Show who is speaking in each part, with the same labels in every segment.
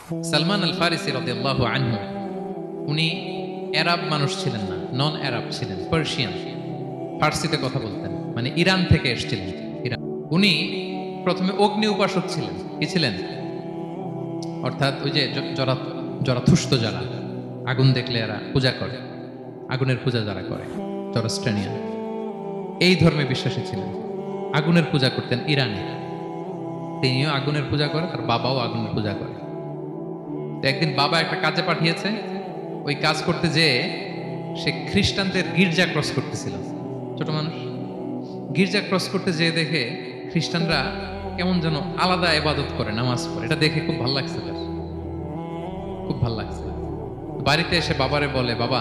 Speaker 1: সালমান আল ফারিসি রাদিয়াল্লাহু আনহু উনি আরব মানুষ ছিলেন না, নন আরব ছিলেন, পার্সিয়ান, ফার্সিতে কথা বলতেন, মানে ইরান থেকে এসেছিলেন। ইরান। উনি প্রথমে অগ্নি উপাসক ছিলেন। কি ছিলেন? অর্থাৎ ওই যে জরাথুস্ত যারা আগুন দেখলে এরা পূজা করে, আগুনের পূজা যারা করে, জরস্ট্রেনিয়ান, এই ধর্মে বিশ্বাসী ছিলেন। আগুনের পূজা করতেন ইরানে। তিনিও আগুনের পূজা করে, তার বাবাও আগুনের পূজা করে। একদিন বাবা একটা কাজে পাঠিয়েছে, ওই কাজ করতে যেয়ে সে খ্রিস্টানদের গির্জা ক্রস করতেছিল। ছোট মানুষ গির্জা ক্রস করতে যেয়ে দেখে খ্রিস্টানরা কেমন যেন আলাদা ইবাদত করে, নামাজ পড়ে। এটা দেখে খুব ভালো লাগছে, খুব ভালো লাগছে। বাড়িতে এসে বাবারে বলে, বাবা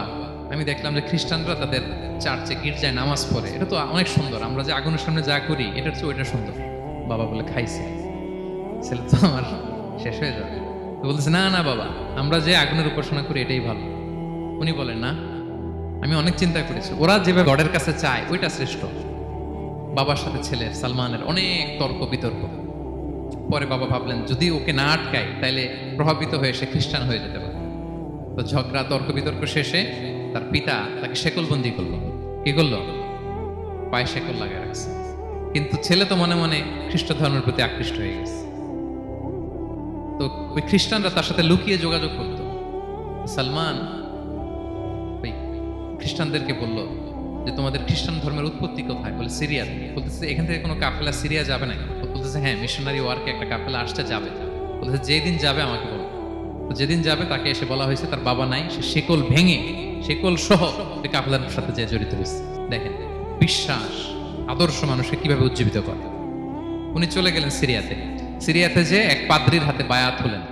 Speaker 1: আমি দেখলাম যে খ্রিস্টানরা তাদের চার্চে গির্জায় নামাজ পড়ে, এটা তো অনেক সুন্দর, আমরা যে আগুনের সামনে যা করি এটার চেয়ে ওইটা সুন্দর। বাবা বলে, খাইছে ছেলে তো আমার শেষ হয়ে যাবে। বলতেছে, না না বাবা, আমরা যে আগুনের উপাসনা করি এটাই ভালো। উনি বলেন, না, আমি অনেক চিন্তা করেছি, ওরা যেভাবে গডের কাছে চায় ওইটা শ্রেষ্ঠ। বাবার সাথে ছেলের, সালমানের অনেক তর্ক বিতর্ক। পরে বাবা ভাবলেন, যদি ওকে না আটকায় তাহলে প্রভাবিত হয়ে সে খ্রিস্টান হয়ে যেতে পারে। তো ঝগড়া তর্ক বিতর্ক শেষে তার পিতা তাকে শেকলবন্দি করলো। কি করলো? পায়ে শেকল লাগিয়ে রাখছে। কিন্তু ছেলে তো মনে মনে খ্রিস্ট ধর্মের প্রতি আকৃষ্ট হয়ে গেছে। তো ওই খ্রিস্টানরা তার সাথে লুকিয়ে যোগাযোগ করত। সালমান ওই খ্রিস্টানদেরকে বলল যে, তোমাদের খ্রিস্টান ধর্মের উৎপত্তি কোথায়? বলে, সিরিয়া। বলতেছে, এখান থেকে কোনো কাফেলা সিরিয়া যাবে না? বলতেছে, হ্যাঁ, মিশনারি ওয়ার্কে একটা কাফেলা আসতে যাবে। বলতেছে, যেদিন যাবে আমাকে বলো। তো যেদিন যাবে তাকে এসে বলা হয়েছে তার বাবা নাই, সে শেকল ভেঙে শেকল সহ কাফেলার সাথে যে জড়িত হয়েছে। দেখেন বিশ্বাস, আদর্শ মানুষকে কিভাবে উজ্জীবিত করে। উনি চলে গেলেন সিরিয়াতে। সিরিয়াতে যে এক পাদ্রির হাতে বায়াত হলেন,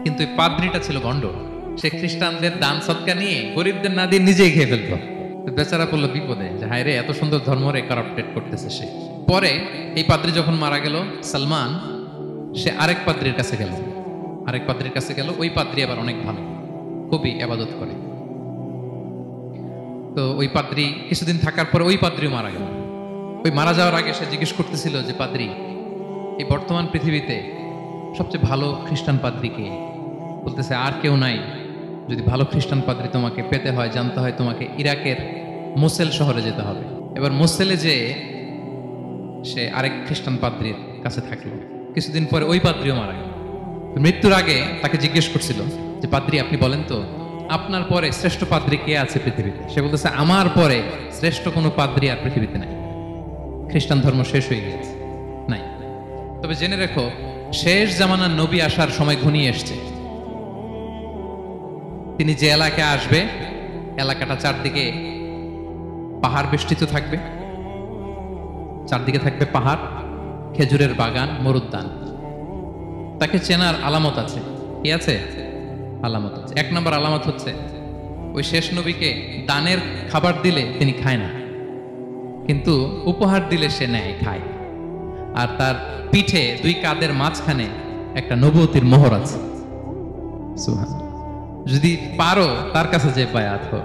Speaker 1: কিন্তু এই পাদ্রিটা ছিল ভণ্ড। সে খ্রিস্টানদের দান সদকা নিয়ে গরিবদের না দিয়ে নিজেই খেয়ে ফেলতো। বেচারা পড়লো বিপদে, যে হায় রে, এত সুন্দর ধর্মরে কারাপ্টেড করতেছে সে। পরে এই পাদ্রি যখন মারা গেল, সালমান সে আরেক পাদ্রির কাছে গেল। আরেক পাদ্রির কাছে গেল। ওই পাদ্রি আবার অনেক ভালো, খুবই ইবাদত করে। তো ওই পাদ্রি কিছুদিন থাকার পরে ওই পাদ্রিও মারা গেল। ওই মারা যাওয়ার আগে সে জিজ্ঞেস করতেছিল যে, পাদ্রি, এই বর্তমান পৃথিবীতে সবচেয়ে ভালো খ্রিস্টান পাদ্রি কে? বলতেছে, আর কেউ নাই। যদি ভালো খ্রিস্টান পাদ্রি তোমাকে পেতে হয়, জানতে হয়, তোমাকে ইরাকের মোসেল শহরে যেতে হবে। এবার মোসেলে যে সে আরেক খ্রিস্টান পাদ্রির কাছে থাকলো। কিছুদিন পরে ওই পাদ্রিও মারা গেল। মৃত্যুর আগে তাকে জিজ্ঞেস করছিল যে, পাদ্রি আপনি বলেন তো, আপনার পরে শ্রেষ্ঠ পাদ্রি কে আছে পৃথিবীতে? সে বলতেছে, আমার পরে শ্রেষ্ঠ কোনো পাদ্রি আর পৃথিবীতে নাই। খ্রিস্টান ধর্ম শেষ হয়ে গেছে, নাই। তবে জেনে রেখো, শেষ জামানার নবী আসার সময় ঘনিয়ে এসছে। তিনি যে এলাকায় আসবে, এলাকাটা চারদিকে পাহাড় বেষ্টিত থাকবে। চারদিকে থাকবে পাহাড়, খেজুরের বাগান, মরুদ্যান। তাকে চেনার আলামত আছে। কি আছে? আলামত আছে। এক নম্বর আলামত হচ্ছে, ওই শেষ নবীকে দানের খাবার দিলে তিনি খায় না, কিন্তু উপহার দিলে সে নেয়, খায়। আর তার পিঠে দুই কাঁধের মাঝখানে একটা নবুয়তির মোহর আছে। সুবহানাল্লাহ। যদি পারো তার কাছে যে বায়াত হো।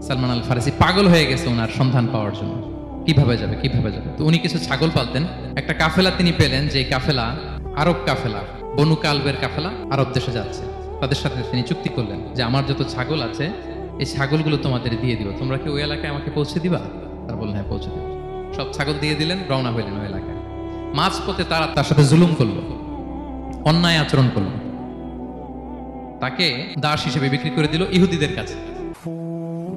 Speaker 1: সালমান আল ফারিসি পাগল হয়ে গেছে ওনার সন্ধান পাওয়ার জন্য। কিভাবে যাবে, কিভাবে যাবে? তো উনি কিছু ছাগল পালতেন। একটা কাফেলা তিনি পেলেন, যে কাফেলা আরব কাফেলা, বনু কালবের কাফেলা, আরব দেশে যাচ্ছে। তাদের সাথে তিনি চুক্তি করলেন যে, আমার যত ছাগল আছে এই ছাগলগুলো তোমাদের দিয়ে দিব, তোমরা কি ওই এলাকায় আমাকে পৌঁছে দিবা? তারা বললেন, হ্যাঁ, পৌঁছে দিব। সব ছাগল দিয়ে দিলেন, রওনা হইলেন ওই এলাকায়। মাঝপথে তারা তার সাথে জুলুম করলো, অন্যায় আচরণ করলো। তাকে দাস হিসেবে বিক্রি করে দিল ইহুদিদের কাছে।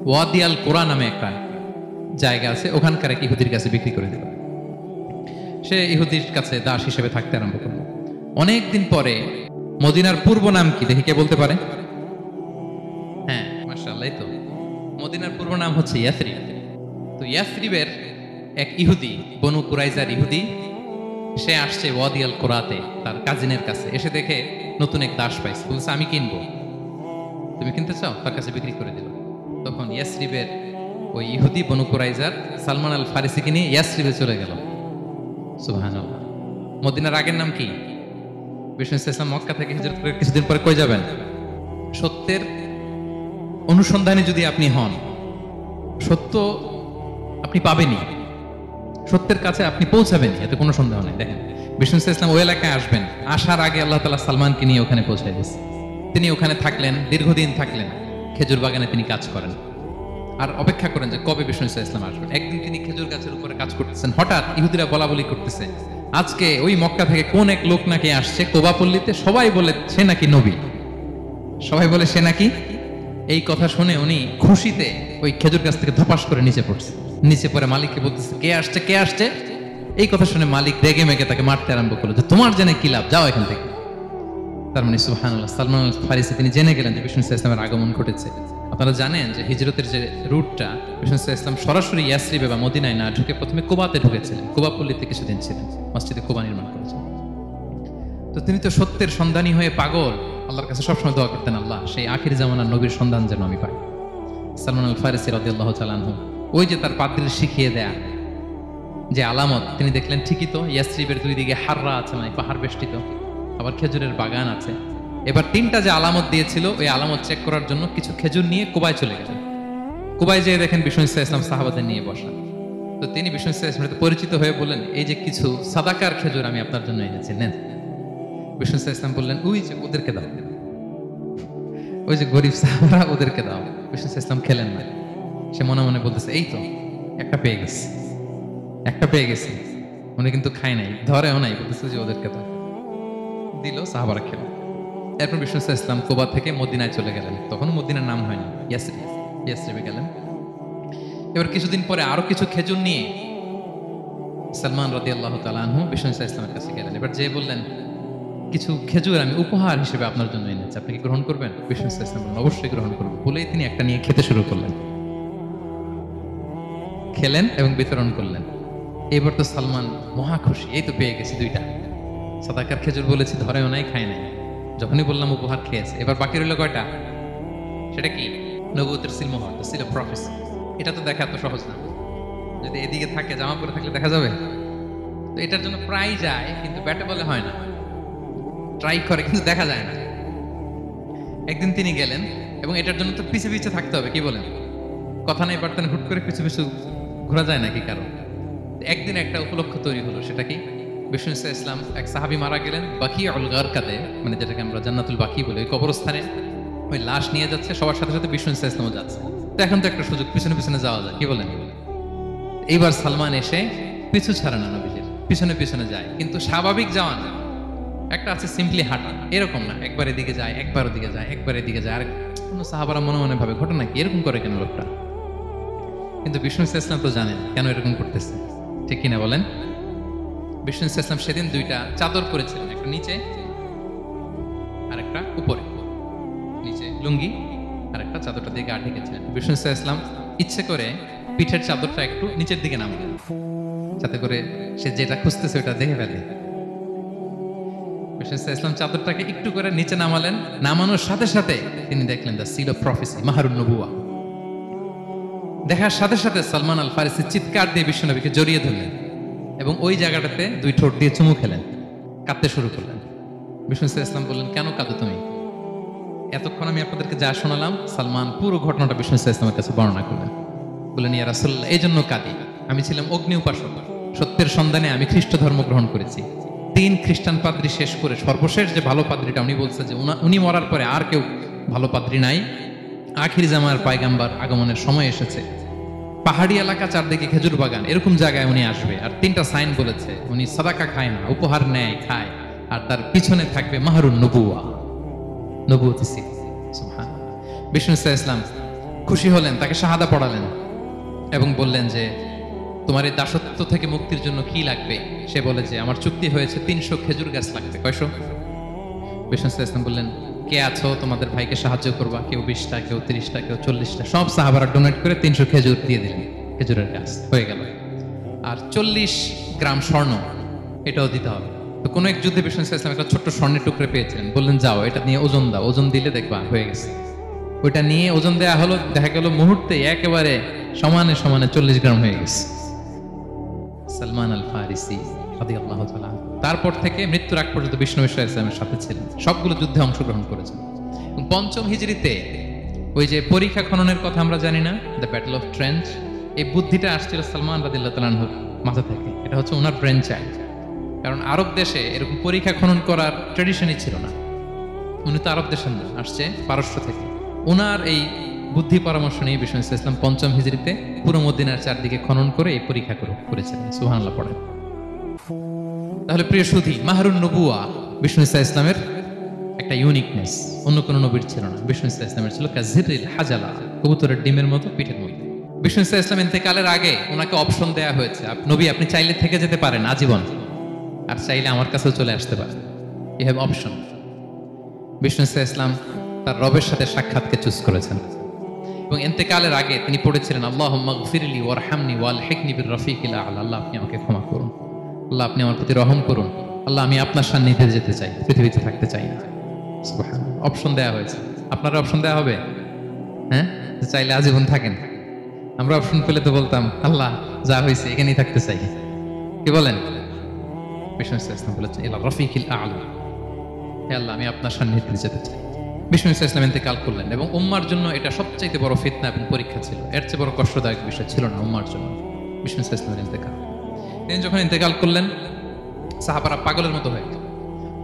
Speaker 1: ওয়াদি আল কোরা নামে একটা জায়গা আছে, ওখানকার এক ইহুদির কাছে বিক্রি করে দিল। সে ইহুদির কাছে দাস হিসেবে থাকতে আরম্ভ করলো। অনেকদিন পরে মদিনার পূর্ব নাম কি দেখি কে বলতে পারে? হ্যাঁ, মাশাআল্লাহ, তো মদিনার পূর্ব নাম হচ্ছে ইয়াসরিব। তো ইয়াসরিবের এক ইহুদি, বনু কুরাইজার ইহুদি, সে আসছে ওয়াদি আল কোরাতে তার কাজিনের কাছে। এসে দেখে নতুন এক দাস পাইছে। বলছে, আমি কিনবো, তুমি কিনতে চাও? তার কাছে বিক্রি করে দিল। তখন ইয়াসরিবের ওই ইহুদি বনু কুরাইজার সালমান আল ফারিসিকে নিয়ে ইয়াসরিবে চলে গেল। সুবহানাল্লাহ। মদিনার আগের নাম কি? বিষ্ণু ইসলাম মক্কা থেকে হিজরত করে কিছুদিন পরে কই যাবেন? সত্যের অনুসন্ধানে যদি আপনি হন, সত্য আপনি পাবেনই, সত্যের কাছে আপনি পৌঁছাবেনই, এতে কোনো সন্দেহ নেই। দেখেন বিষ্ণু ইসলাম ওই এলাকায় আসবেন, আসার আগে আল্লাহ তাআলা সালমানকে নিয়ে ওখানে পৌঁছায় দিয়েছে। তিনি ওখানে থাকলেন, দীর্ঘদিন থাকলেন, খেজুর বাগানে তিনি কাজ করেন আর অপেক্ষা করেন যে কবে বিষ্ণু ইসলাম আসবেন। একদিন তিনি খেজুর গাছের উপরে কাজ করতেছেন, হঠাৎ ইহুদিরা বলা বলি করতেছে আজকে ওই মক্কা থেকে কোন এক লোক নাকি আসছে কোবা পল্লীতে, সবাই বলে সে নাকি নবী, সবাই বলে সে নাকি। এই কথা শুনে উনি খুশিতে ওই খেজুর গাছ থেকে ধপাস করে নিচে পড়ছে। নিচে পড়ে মালিককে বলতেছে কে আসছে কে আসছে। এই কথা শুনে মালিক রেগে মেগে তাকে মারতে আরম্ভ করলো যে তোমার জেনে কি লাভ, যাও এখান থেকে। তার মানে সুবহানাল্লাহ, সালমান আল ফারিসি তিনি জেনে গেলেন যে বিষ্ণু ইসলামের আগমন ঘটেছে। আপনারা জানেন যে হিজরতের যে রুটটা, বিষ্ণু ইসলাম সরাসরি ইয়াসরিবে বা মদিনায় না ঢুকে প্রথমে কুবাতে ঢুকেছিলেন, কুবা পল্লীতে কিছুদিন ছিলেন, মসজিদে কুবা নির্মাণ করেছেন। তো তিনি তো সত্যের সন্ধানী হয়ে পাগল, আল্লাহর কাছে সবসময় দোয়া করতেন আল্লাহ সেই আখির জামানার নবীর সন্ধান যেন আমি পাই। সালমান আল ফারিসি রাদিয়াল্লাহু তাআলা আনহু ওই যে তার পাদ্রীর শিখিয়ে দেয়া যে আলামত তিনি দেখলেন, ঠিকই তো ইয়াসরিবের দুই দিকে হাররা আছে, মানে পাহাড় বেষ্টিত, আবার খেজুরের বাগান আছে। এবার তিনটা যে আলামত দিয়েছিল ওই আলামত চেক করার জন্য কিছু খেজুর নিয়ে কুবায় চলে গেলেন। কুবায় যেয়ে দেখেন বিষ্ণু ইসলাম সাহাবাদের নিয়ে বসা। তো তিনি বিষ্ণু ইসলামের সাথে পরিচিত হয়ে বললেন এই যে কিছু সাদাকার খেজুর আমি আপনার জন্য এনেছি, নেন। বিষ্ণু ইসলাম বললেন ওই যে ওদেরকে দাও, ওই যে গরিব সাহাবারা ওদেরকে দাও। বিষ্ণু ইসলাম খেলেন না, সে মনে মনে বলতেছে এই তো একটা পেয়ে গেছে, একটা পেয়ে গেছে। উনি কিন্তু খায় নাই, ধরেও নাই, বলতেছে যে ওদেরকে দাও। দিল, সাহাবারা খেল। এরপর বিষ্ণু ইসলাম কুবা থেকে মদিনায় চলে গেলেন। তখন মদিনার নাম হয়নি, ইয়াসরিবে গেলেন। এবার কিছুদিন পরে আরো কিছু খেজুর নিয়ে সালমান রাদিয়াল্লাহু তাআলা আনহু বিষ্ণু ইসলামের কাছে গেলেন। এবার যে বললেন কিছু খেজুর আমি উপহার হিসেবে আপনার জন্য এনেছি, আপনি কি গ্রহণ করবেন? বিষ্ণু ইসলাম বললেন অবশ্যই গ্রহণ করব। বলেই তিনি একটা নিয়ে খেতে শুরু করলেন, খেলেন এবং বিতরণ করলেন। এবার তো সালমান মহা খুশি, এই তো পেয়ে গেছি দুইটা সাদাকার খেজুর, বলেছি ধরেও নাই খায় নাই, যখনই বললাম উপহার খেয়েছে। এবার বাকি রইল কয়টা? সেটা কি? নবুয়তের সিলমোহর, দ্য সিল অফ প্রফেসি। এটা তো দেখা এত সহজ না, যদি এদিকে থাকে জামা পরে থাকলে দেখা যাবে। তো এটার জন্য প্রায় যায়, কিন্তু ব্যাটে বলে হয় না, ট্রাই করে কিন্তু দেখা যায় না। একদিন তিনি গেলেন এবং এটার জন্য তো পিছে পিছে থাকতে হবে, কি বলেন? কথা নাই বার্তা হুট করে পিছু পিছু ঘোরা যায় নাকি কারণ? একদিন একটা উপলক্ষ তৈরি হলো, সেটা কি? বিষ্ণু ইসলাম এক সাহাবী মারা গেলেন বাকিউল গারকাতে, মানে যেটাকে আমরা জান্নাতুল বাকি বলি, ওই কবরস্থানে ওই লাশ নিয়ে যাচ্ছে, সবার সাথে সাথে বিষ্ণু ইসলামও যাচ্ছে। তো এখন তো একটা সুযোগ, পিছনে পিছনে যাওয়া যায়, কি বলেন? এইবার সালমান এসে পিছু ছাড়ে না, নবীজির পিছনে পিছনে যায়, কিন্তু স্বাভাবিক যাওয়া না। একটা আছে সিম্পলি হাঁটা, এরকম না, একবার এদিকে যায়, একবার ওদিকে যায়, একবার এদিকে যায়। আর কোন সাহাবারা মনে মনে ভাবে ঘটনা কি, এরকম করে কেন লোকটা? কিন্তু বিষ্ণু ইসলাম তো জানেন কেন এরকম করতেছে, ঠিক কিনা বলেন? বিষ্ণু ইসলাম সেদিন দুইটা চাদর পরেছিলেন, একটা নিচে আর একটা উপরে, নিচে লুঙ্গি আর একটা চাদরটা দিয়ে গা ঢেকেছিলেন। বিষ্ণু ইসলাম ইচ্ছে করে পিঠের চাদরটা একটু নিচের দিকে নামালেন, যাতে করে সে যেটা খুঁজতেছে ওটা দেখে ফেলে। বিষ্ণু ইসলাম চাদরটাকে একটু করে নিচে নামালেন, নামানোর সাথে সাথে তিনি দেখলেন দ্য সিল অফ প্রফেসি, মাহারুন নবুয়া। দেখার সাথে সাথে সালমান আল ফারিসি চিৎকার দিয়ে বিশ্বনবীকে জড়িয়ে ধরলেন এবং ওই জায়গাটাতে দুই ঠোঁট দিয়ে চুমু খেলেন, কাঁদতে শুরু করলেন। বিষ্ণু ইসলাম বললেন কেন কাঁদো তুমি? এতক্ষণ আমি আপনাদেরকে যা শোনালাম, সালমান পুরো ঘটনাটা বিষ্ণু ইসলামের কাছে বর্ণনা করলেন। বললেন ইয়া রাসূলুল্লাহ, এই জন্য কাঁদি, আমি ছিলাম অগ্নি উপাসক, সত্যের সন্ধানে আমি খ্রিস্ট ধর্ম গ্রহণ করেছি। 3 খ্রিস্টান পাদ্রী শেষ করে সর্বশেষ যে ভালো পাদ্রীটা, উনি বলছে যে উনি মরার পরে আর কেউ ভালো পাদ্রী নাই, আখির জামার পয়গাম্বর আগমনের সময় এসেছে। পাহাড়ি এলাকা, চারদিকে খেজুর বাগান, এরকম জায়গায় উনি আসবে। আর 3টা সাইন বলেছে, উনি সাদাকা খায় না, উপহার নেয়, খায়, আর তার পিছনে থাকবে মাহরুন নবুয়া, নবুয়তি সিল। সুবহানাল্লাহ। বিষ্ণু ইসলাম খুশি হলেন, তাকে শাহাদা পড়ালেন এবং বললেন যে তোমার এই দাসত্ব থেকে মুক্তির জন্য কি লাগবে? সে বলে যে আমার চুক্তি হয়েছে 300 খেজুর গাছ লাগবে। কয়শো? বিষ্ণু ইসলাম বললেন কে আছো তোমাদের ভাইকে সাহায্য করবা? কেউ 20টা, কেউ 30টা, কেউ 40টা। সব সাহাবারা ডোনেট করে 300 খেজুর দিয়ে দিলেন, খেজুরের গাছ হয়ে গেল। আর 40 গ্রাম স্বর্ণ, এটাও দিতে হবে। তো কোনো এক যুদ্ধে বিষ্ণু ইসলাম একটা ছোট্ট স্বর্ণের টুকরে পেয়েছিলেন, বললেন যাও এটা নিয়ে ওজন দাও, ওজন দিলে দেখবা হয়ে গেছে। ওইটা নিয়ে ওজন দেয়া হলো, দেখা গেল মুহূর্তে একেবারে সমানে সমানে 40 গ্রাম হয়ে গেছে। সালমান আল ফারিসি রাদিয়াল্লাহু তাআলা, তারপর থেকে মৃত্যুর আগ পর্যন্ত বিষ্ণু ইসলামের সাথে ছিলেন, সবগুলো যুদ্ধে অংশগ্রহণ করেছেন। 5ম হিজরিতে ওই যে পরীক্ষা খননের কথা আমরা জানি না, দ্য ব্যাটল অফ ট্রেঞ্চ, এই বুদ্ধিটা আসছিল সালমান রাদিয়াল্লাহু তাআলার মাথা থেকে। এটা হচ্ছে ওনার ব্রেন চাইল্ড। কারণ আরব দেশে এরকম পরীক্ষা খনন করার ট্রেডিশনই ছিল না। উনি তো আরব দেশের না, আসছে পারস্য থেকে। ওনার এই বুদ্ধি পরামর্শ নিয়ে বিষ্ণু ইসলাম ৫ম হিজরিতে পুরো মদিনার চারদিকে খনন করে এই পরীক্ষা করেছিলেন। সুবহানাল্লাহ পড়েন। তাহলে প্রিয় সুধী, মাহরুন নবুয়া বিষ্ণু ইসলামের একটা ইউনিকনেস, অন্য কোনো নবীর ছিল না। বিষ্ণু ইসলামের ছিল কাজিরিল হাজালা, কবুতরের ডিমের মতো পিঠের মধ্যে। বিষ্ণু ইসলাম ইন্তেকালের আগে ওনাকে অপশন দেয়া হয়েছে, নবী আপনি চাইলে থেকে যেতে পারেন আজীবন, আর চাইলে আমার কাছেও চলে আসতে পারেন। You have option. বিষ্ণু ইসলাম তার রবের সাথে সাক্ষাৎকে চুজ করেছেন এবং ইন্তেকালের আগে তিনি পড়েছিলেন আল্লাহুম্মা গফিরলি ওয়ারহামনি ওয়ালহিকনি বির রফিকিল আ'লা। আল্লাহ আপনি আমাকে ক্ষমা করুন, আল্লাহ আপনি আমার প্রতি রহম করুন, আল্লাহ আমি আপনার সান্নিধ্যে যেতে চাই, পৃথিবীতে থাকতে চাই না। সুবহানাল্লাহ। অপশন দেয়া হয়েছে। আপনারা অপশন দেয়া হবে? হ্যাঁ, চাইলে আজীবন থাকেন। আমরা অপশন পেলে তো বলতাম আল্লাহ যা হয়েছে এখানেই থাকতে চাই। কি বলেন? বিষ্ণু ইসলাম বলেছেন ইলা রফিকিল আ'লা, হে আল্লাহ আমি আপনার সান্নিধ্যে যেতে চাই। বিষ্ণু ইসলাম ইন্তেকাল করলেন এবং উম্মার জন্য এটা সবচাইতে বড় ফিতনা এবং পরীক্ষা ছিল। এর চেয়ে বড় কষ্টদায়ক বিষয় ছিল না উম্মার জন্য বিষ্ণু ইসলামের ইন্তেকাল। তিনি যখন ইন্তেকাল করলেন সাহাবারা পাগলের মতো হয়ে গেল।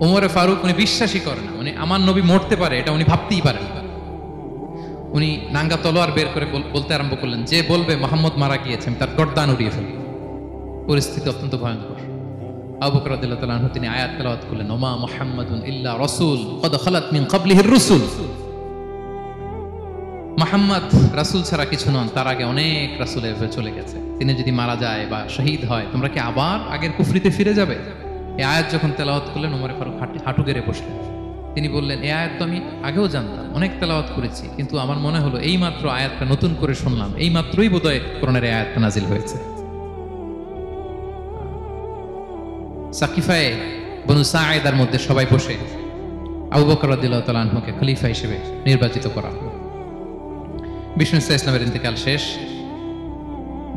Speaker 1: ওমরে ফারুক উনি বিশ্বাসই করেন না, উনি আমার নবী মরতে পারে এটা উনি ভাবতেই পারেন না। উনি নাঙ্গা তলোয়ার বের করে বলতে আরম্ভ করলেন, যে বলবে মোহাম্মদ মারা গিয়েছেন তার গর্দান উড়িয়ে ফেলবে। পরিস্থিতি অত্যন্ত ভয়ঙ্কর। আবু বকর রাদিয়াল্লাহু তাআলা আনহু তিনি আয়াত তেলাওয়াত করলেন, ওমা মুহাম্মাদুন ইল্লা রাসূল ক্বাদ খালাত মিন ক্বাবলিহির রুসুল। মুহাম্মদ রাসূল ছাড়া কিছু নন, তার আগে অনেক রাসূল এভাবে চলে গেছে। তিনি যদি মারা যায় বা শহীদ হয় তোমরা কি আবার আগের কুফরিতে ফিরে যাবে? এই আয়াত যখন তেলাওয়াত করলেন ওমর ফারুক হাঁটু গেড়ে বসলেন। তিনি বললেন, এই আয়াত তো আমি আগেও জানতাম, অনেক তেলাওয়াত করেছি, কিন্তু আমার মনে হলো এই মাত্র আয়াতটা নতুন করে শুনলাম, এই মাত্রই বোধহয় কোরআনের এই আয়াতটা নাজিল হয়েছে। সাকিফায়ে বনু সাঈদার মধ্যে সবাই বসে আবু বকর রাদিয়াল্লাহু তাআলা আনহুকে খলিফা হিসেবে নির্বাচিত করা হলো। বিষ্ণু ইসলামের ইন্তেকাল শেষ,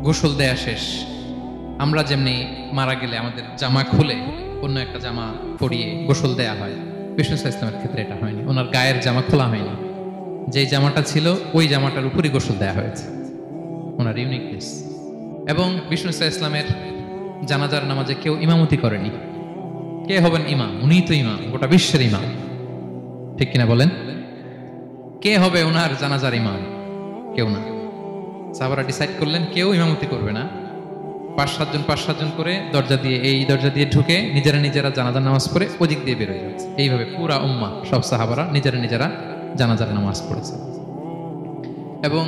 Speaker 1: গোসল দেয়া শেষ। আমরা যেমনি মারা গেলে আমাদের জামা খুলে অন্য একটা জামা পরিয়ে গোসল দেয়া হয়, বিষ্ণু ইসলামের ক্ষেত্রে এটা হয়নি। ওনার গায়ের জামা খোলা হয়নি, যেই জামাটা ছিল ওই জামাটার উপরই গোসল দেয়া হয়েছে। ওনার ইউনিকনেস। এবং বিষ্ণু ইসলামের জানাজার নামাজে কেউ ইমামতি করেনি। কে হবেন ইমাম? উনিই তো ইমাম, গোটা বিশ্বের ইমাম, ঠিক কিনা বলেন? কে হবে ওনার জানাজার ইমাম? কেউ না। সাহাবারা ডিসাইড করলেন কেউ ইমামতি করবে না। 5-7 জন করে দরজা দিয়ে, এই দরজা দিয়ে ঢুকে নিজেরা জানাজার নামাজ পড়ে ওদিক দিয়ে বেরোয় যাচ্ছে। এইভাবে পুরা উম্মাহ সব সাহাবারা নিজেরা জানাজার নামাজ পড়েছে। এবং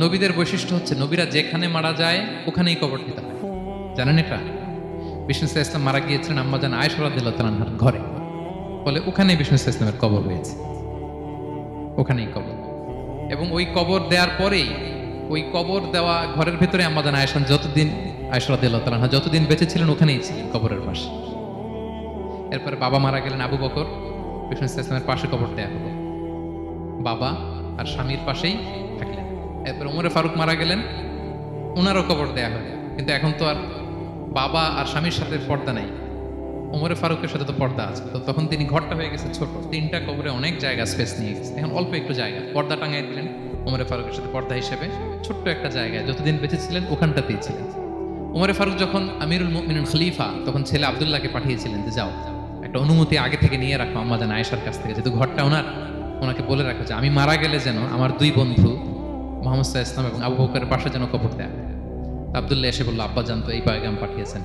Speaker 1: নবীদের বৈশিষ্ট্য হচ্ছে নবীরা যেখানে মারা যায় ওখানেই কবর দিতে হয়। জানেন এটা? বিষ্ণু ইসলাম মারা গিয়েছিলেন আম্মাজান আয়েশা রাদিয়াল্লাহু তাআলা আনহার ঘরে, ফলে ওখানেই বিষ্ণু ইসলামের কবর হয়েছে, ওখানেই কবর। এবং ওই কবর দেওয়ার পরেই ওই কবর দেওয়া ঘরের ভেতরে আম্মাজান আয়েশা রাদিয়াল্লাহু তাআলা আনহা যতদিন বেঁচে ছিলেন ওখানেই ছিলেন কবরের পাশে। এরপরে বাবা মারা গেলেন আবু বকর, বিষ্ণু ইসলামের পাশে কবর দেয়া হলো, বাবা আর স্বামীর পাশেই থাকলেন। এরপর ওমরে ফারুক মারা গেলেন, ওনারও কবর দেয়া হলো। কিন্তু এখন তো আর বাবা আর স্বামীর সাথে পর্দা নাই, ওমরে ফারুকের সাথে তো পর্দা আছে। তো তখন তিনি ঘরটা হয়ে গেছে ছোট, 3টা কবরে অনেক জায়গা স্পেস নিয়ে গেছে। এখন অল্প একটু জায়গা পর্দা টাঙাই দিলেন ওমরে ফারুকের সাথে পর্দা হিসেবে, ছোট্ট একটা জায়গায় যতদিন বেঁচে ছিলেন ওখানটাতেই ছিলেন। ওমরে ফারুক যখন আমিরুল মুমিনিন খলিফা, তখন ছেলে আব্দুল্লাহকে পাঠিয়েছিলেন যে যাও একটা অনুমতি আগে থেকে নিয়ে রাখো আম্মাজান আয়েশার কাছ থেকে, যেহেতু ঘরটা ওনার, ওনাকে বলে রাখো যে আমি মারা গেলে যেন আমার 2 বন্ধু মুহাম্মদ সাল্লাল্লাহু আলাইহি ওয়াসাল্লাম এবং আবু বকরের পাশে যেন কবর দেয়া হয়। আব্দুল্লাহ এসে বলল, আব্বা জান তো এই পয়গাম পাঠিয়েছেন।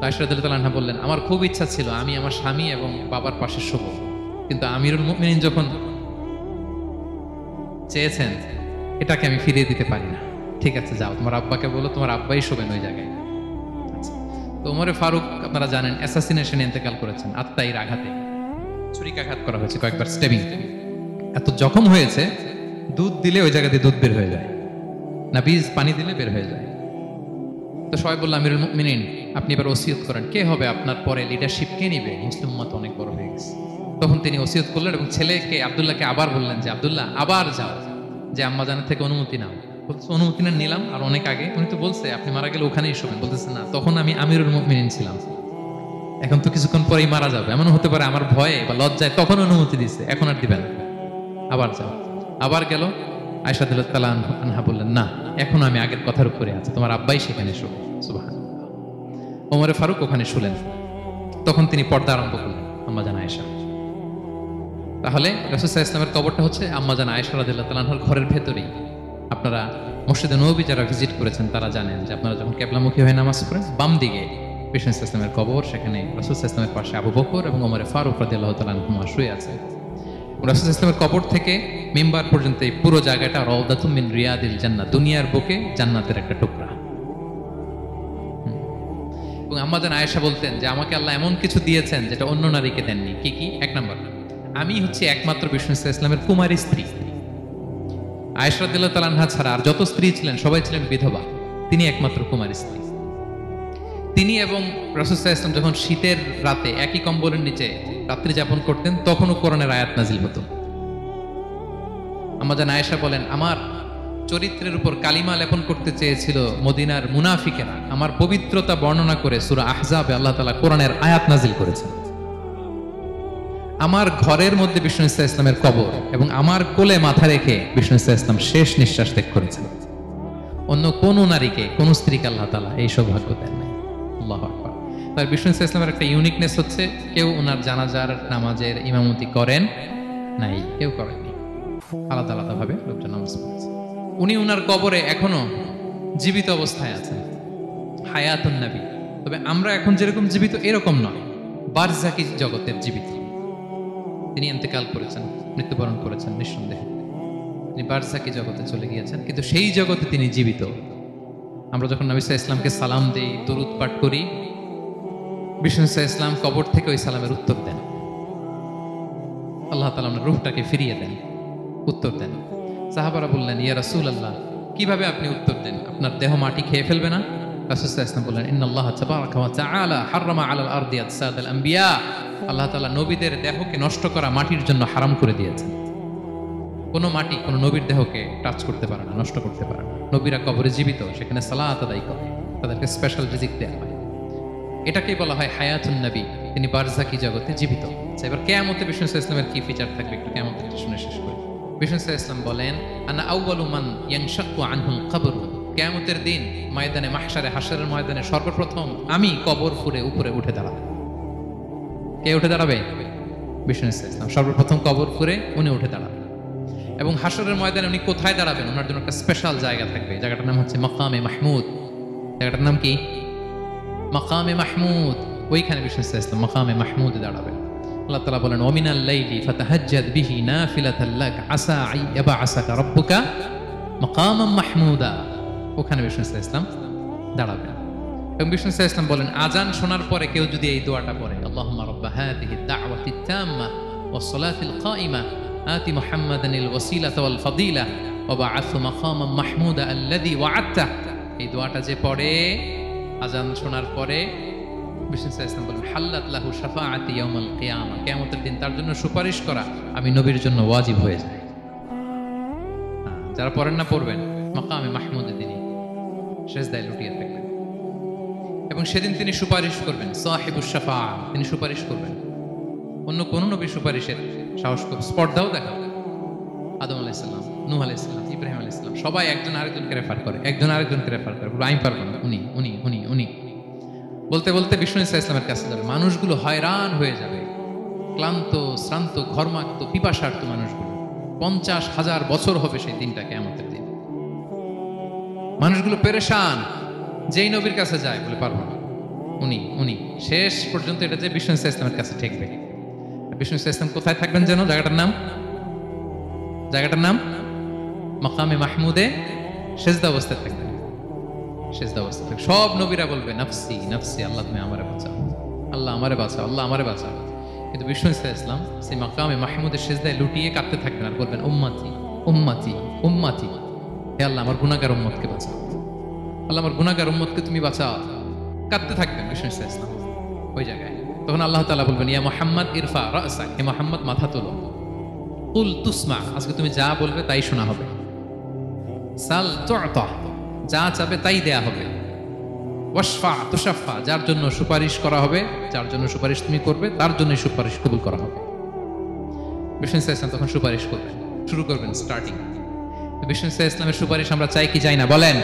Speaker 1: আয়েশা রাদিয়াল্লাহু তাআলা আনহা বললেন, আমার খুব ইচ্ছা ছিল আমি আমার স্বামী এবং বাবার পাশে শোব, কিন্তু আমিরুল মুমিনিন যখন চেয়েছেন এটাকে আমি ফিরিয়ে দিতে পারি না। ঠিক আছে যাও, তোমার আব্বাকে বলো তোমার আব্বাই শোবেন ওই জায়গায়। আচ্ছা। তো ওমরে ফারুক আপনারা জানেন অ্যাসাসিনেশনে ইন্তেকাল করেছেন, আত্মাইর আঘাতে ছুরিকাঘাত করা হয়েছে, কয়েকবার স্টেবিং। এত জখম হয়েছে দুধ দিলে ওই জায়গা দিয়ে দুধ বের হয়ে যায় না, বীজ পানি দিলে বের হয়ে যায়। তো সবাই বলল আমিরুল মুমিনিন আপনি এবার ওসিয়ত করেন, কে হবে আপনার পরে লিডারশিপ, কে নিবে? মুসলিম উম্মাত অনেক বড় হয়ে গেছে। তখন তিনি ওসিয়ত করলেন এবং ছেলেকে আব্দুল্লাহকে আবার বললেন যে আব্দুল্লাহ আবার যাও, যে আম্মাজানের থেকে অনুমতি নাও। অনুমতি নিলাম আর অনেক আগে, উনি তো বলছে আপনি মারা গেলে ওখানেই শোবেন, বলতেছে না তখন আমি আমিরুল মুমিনিন ছিলাম, এখন তো কিছুক্ষণ পরেই মারা যাবে, এমন হতে পারে আমার ভয়ে বা লজ্জায় তখন অনুমতি দিচ্ছে, এখন আর দিবেন, আবার যাও। আবার গেল, আয়েশা রাদিয়াল্লাহু তাআলা আনহা বললেন না এখন আমি আগের কথার উপরে আছি, তোমার আব্বাই সেখানে শোবে। সুবহানাল্লাহ। ওমরে ফারুক ওখানে শুলেন। তখন তিনি পর্দা আরম্ভ করলেন আম্মা জান আয়েশা। তাহলে রাসূল সাল্লাল্লাহু আলাইহি ওয়াসাল্লামের কবরটা হচ্ছে আম্মা জান আয়েশা রাদিয়াল্লাহু তাআলা আনহার ঘরের ভেতরেই। আপনারা মসজিদে নববী যারা ভিজিট করেছেন তারা জানেন যে আপনারা যখন কিবলামুখী হয়ে নামাজ পড়েন বাম দিকে বিষ্ণু সাল্লাল্লাহু আলাইহি ওয়াসাল্লামের কবর, সেখানে রাসূল সাল্লাল্লাহু আলাইহি ওয়াসাল্লামের পাশে আবু বকর এবং ওমর ফারুক রাদিয়াল্লাহু তাআলা আনহুমা শুয়ে আছেন। রাসূল সাল্লাল্লাহু আলাইহি ওয়াসাল্লামের কবর থেকে মিম্বার পর্যন্ত এই পুরো জায়গাটা রাউদাতুম মিন রিয়াদিল জান্নাহ, দুনিয়ার বুকে জান্নাতের একটা টুকরা। এবং আম্মা জান আয়েশা বলতেন যে আমাকে আল্লাহ এমন কিছু দিয়েছেন যেটা অন্য নারীকে দেননি। কি কি? এক নম্বর, আমি হচ্ছে একমাত্র বিষ্ণু সাল্লাল্লাহু আলাইহি ওয়াসাল্লামের কুমারী স্ত্রী। আয়েশা রাদিয়াল্লাহু তাআলা আনহা ছাড়া আর যত স্ত্রী ছিলেন সবাই ছিলেন বিধবা, তিনি একমাত্র কুমারী স্ত্রী। তিনি এবং রাসূল সাল্লাল্লাহু আলাইহি ওয়াসাল্লাম যখন শীতের রাতে একই কম্বলের নিচে রাত্রি যাপন করতেন তখনও কোরআনের আয়াত নাজিল হতো। আম্মা জান আয়েশা বলেন, আমার চরিত্রের উপর কালিমা লেপন করতে চেয়েছিল মদিনার মুনাফিকেরা, আমার পবিত্রতা বর্ণনা করে সূরা আহজাবে আল্লাহ তাআলা কোরআনের আয়াত নাজিল করেছেন। আমার ঘরের মধ্যে বিষ্ণু সাল্লাল্লাহু আলাইহি ওয়াসাল্লামের কবর এবং আমার কোলে মাথা রেখে বিষ্ণু সাল্লাল্লাহু আলাইহি ওয়াসাল্লাম শেষ নিঃশ্বাস ত্যাগ করেছেন। অন্য কোন নারীকে, কোন স্ত্রীকে আল্লাহ তাআলা এই সৌভাগ্য দেন নাই। আল্লাহু আকবার। তার বিষ্ণু সাল্লাল্লাহু আলাইহি ওয়াসাল্লামের একটা ইউনিকনেস হচ্ছে কেউ ওনার জানাজার নামাজের ইমামতি করেন নাই, কেউ করেননি, আলাদা আলাদা ভাবে লোকজন নামাজ পড়েছে। উনি ওনার কবরে এখনো জীবিত অবস্থায় আছেন, হায়াতুন নবী। তবে আমরা এখন যেরকম জীবিত এরকম নয়, বারজাকি জগতের জীবিত। তিনি ইন্তেকাল করেছেন, মৃত্যুবরণ করেছেন নিঃসন্দেহে, তিনি বারজাকি জগতে চলে গিয়েছেন, কিন্তু সেই জগতে তিনি জীবিত। আমরা যখন নবী সাল্লাল্লাহু আলাইহি ওয়াসাল্লামকে সালাম দেই, দরুদ পাঠ করি, বিষ্ণু সাল্লাল্লাহু আলাইহি ওয়াসাল্লাম কবর থেকে ওই সালামের উত্তর দেন। আল্লাহ তাআলা আপনার রূহটাকে ফিরিয়ে দেন, উত্তর দেন। সাহাবারা বললেন, ইয়া রাসূলুল্লাহ, কিভাবে আপনি উত্তর দেন? আপনার দেহ মাটি খেয়ে ফেলবে না? রাসূল সাল্লাল্লাহু আলাইহি ওয়াসাল্লাম বললেন, ইন্নাল্লাহ তাবারাকা ওয়া তাআলা হারামা আলাল আরদি আজসাদাল আম্বিয়া। আল্লাহ তাআলা নবীদের দেহকে নষ্ট করা মাটির জন্য হারাম করে দিয়েছেন। কোনো মাটি কোনো নবীর দেহকে টাচ করতে পারে না, নষ্ট করতে পারে না। নবীরা কবরে জীবিত, সেখানে সালাত আদায় করে, তাদেরকে স্পেশাল রিজিক দেওয়া হয়। এটাকেই বলা হয় হায়াতুন নবী, তিনি বারজাকি জগতে জীবিত। এবার কিয়ামতে বিষ্ণু সাল্লাল্লাহু আলাইহি ওয়াসাল্লামের কি ফিচার থাকবে একটু কিয়ামতের শুনে শেষ করি। বিষ্ণু সাল্লাল্লাহু আলাইহি ওয়াসাল্লাম বলেন, আনা আউয়ালু মান ইয়ানশাক্কু আনহুল কবর। কিয়ামতের দিন ময়দানে মাহশারে, হাশরের ময়দানে সর্বপ্রথম আমি কবর ফুঁড়ে উপরে উঠে দাঁড়াবো। কে উঠে দাঁড়াবে? বিষ্ণু সাল্লাল্লাহু আলাইহি ওয়াসাল্লাম। সর্বপ্রথম কবর ফুঁড়ে উনি উঠে দাঁড়াবেন। এবং হাশরের ময়দানে উনি কোথায় দাঁড়াবেন? ওনার জন্য একটা স্পেশাল জায়গা থাকবে। জায়গাটার নাম হচ্ছে মাকামে মাহমুদ। জায়গাটার নাম কি? মাকামে মাহমুদ। ওইখানে বিষ্ণু সাল্লাল্লাহু আলাইহি ওয়াসাল্লাম মাকামে মাহমুদে দাঁড়াবেন। আল্লাহ তাআলা বলেন, ওয়ামিনাল লাইলি ফাতাহাজ্জাদ বিহি নাফিলাতাল লাক আসা আইয়াবআসাকা রাব্বুকা মাকামান মাহমুদা। ওখানে বিষ্ণু সাল্লাল্লাহু আলাইহি ওয়াসাল্লাম দাঁড়াবেন। এবং বিষ্ণু সাল্লাল্লাহু আলাইহি ওয়াসাল্লাম বলেন, আজান শোনার পরে কেউ যদি এই দোয়াটা পড়ে, আল্লাহুম্মা রাব্বা হাযিহিদ দাওয়াতিত তাম্মা ওয়াস সালাতিল কাইমা আতি মুহাম্মাদানিল ওয়াসিলাতা ওয়াল ফাদিলা ওয়া বা'আথহু মাকামান মাহমুদা আল্লাযী ওয়া'আদতা। এই দোয়াটা যে পড়ে আজান শোনার পরে, বিষ্ণু সাল্লাল্লাহু আলাইহি ওয়াসাল্লাম বলেন, হাল্লাত লাহু শাফাআতি ইয়াউমাল কিয়ামা। কিয়ামতের দিন তার জন্য সুপারিশ করা আমি নবীর জন্য ওয়াজিব হয়ে যায়। যারা পড়েন না পড়বেন, মাকামে মাহমুদে তিনি সেজদায় লুটিয়ে থাকবেন এবং সেদিন তিনি সুপারিশ করবেন। সাহিবুশ শাফাআ, তিনি সুপারিশ করবেন। অন্য কোন নবীর সুপারিশের সাহস করবে, স্পর্ধাও দেখাবে। আদম আলাইহিস সালাম, নূহ আলাইহিস সালাম, ইব্রাহিম আলাইহিস সালাম সবাই একজন আরেকজনকে রেফার করে, একজন আরেকজনকে রেফার করে, আমি পারবো না, উনি উনি উনি উনি বলতে বলতে বিষ্ণু সাল্লাল্লাহু আলাইহি ওয়াসাল্লামের কাছে যাবে। মানুষগুলো হয়রান হয়ে যাবে, ক্লান্ত, শ্রান্ত, ঘর্মাক্ত, পিপাসার্ত মানুষগুলো। 50,000 বছর হবে সেই দিনটা, কিয়ামতের দিন। মানুষগুলো পেরেশান, যেই নবীর কাছে যায় বলে পারবো না, উনি উনি শেষ পর্যন্ত এটা যে বিষ্ণু সাল্লাল্লাহু আলাইহি ওয়াসাল্লামের কাছে ঠেকবে। বিষ্ণু সাল্লাল্লাহু আলাইহি ওয়াসাল্লাম কোথায় থাকবেন যেন? জায়গাটার নাম মাকামে মাহমুদে সেজদা অবস্থায় থাকবেন। সেজদা অবস্থা থাকবে। সব নবীরা বলবে, নাফসি নাফসি, আল্লাহ তুমি আমারে বাঁচাও, আল্লাহ আমারে বাঁচাও, আল্লাহ আমারে বাঁচাও। কিন্তু বিষ্ণু সাল্লাল্লাহু আলাইহি ওয়াসাল্লাম সেই মাকামে মাহমুদের সেজদায় লুটিয়ে কাঁদতে থাকবেন আর বলবেন, উম্মতি উম্মতি উম্মতি, হে আল্লাহ আমার গুনাহগার উম্মতকে বাঁচাও, আল্লাহ আমার গুনাহগার উম্মতকে তুমি বাঁচাও। কাঁদতে থাকবেন বিষ্ণু সাল্লাল্লাহু আলাইহি ওয়াসাল্লাম ওই জায়গায়। তখন আল্লাহ তাআলা বলবেন, ইয়া মুহাম্মদ ইরফা রাসাক, হে মুহাম্মদ মাথা তোলো, কুল তুসমা, আজকে তুমি যা বলবে তাই শোনা হবে, সাল তু'তা, যা চাবে তাই দেয়া হবে, ওয়াশফা তুশাফা, যার জন্য সুপারিশ করা হবে, যার জন্য সুপারিশ তুমি করবে তার জন্য সুপারিশ কবুল করা হবে। বিষ্ণু সাল্লাল্লাহু আলাইহি ওয়াসাল্লাম তখন সুপারিশ করবেন, শুরু করবেন স্টার্টিং। বিষ্ণু সাল্লাল্লাহু আলাইহি ওয়াসাল্লামের সুপারিশ আমরা চাই কি চাই না বলেন?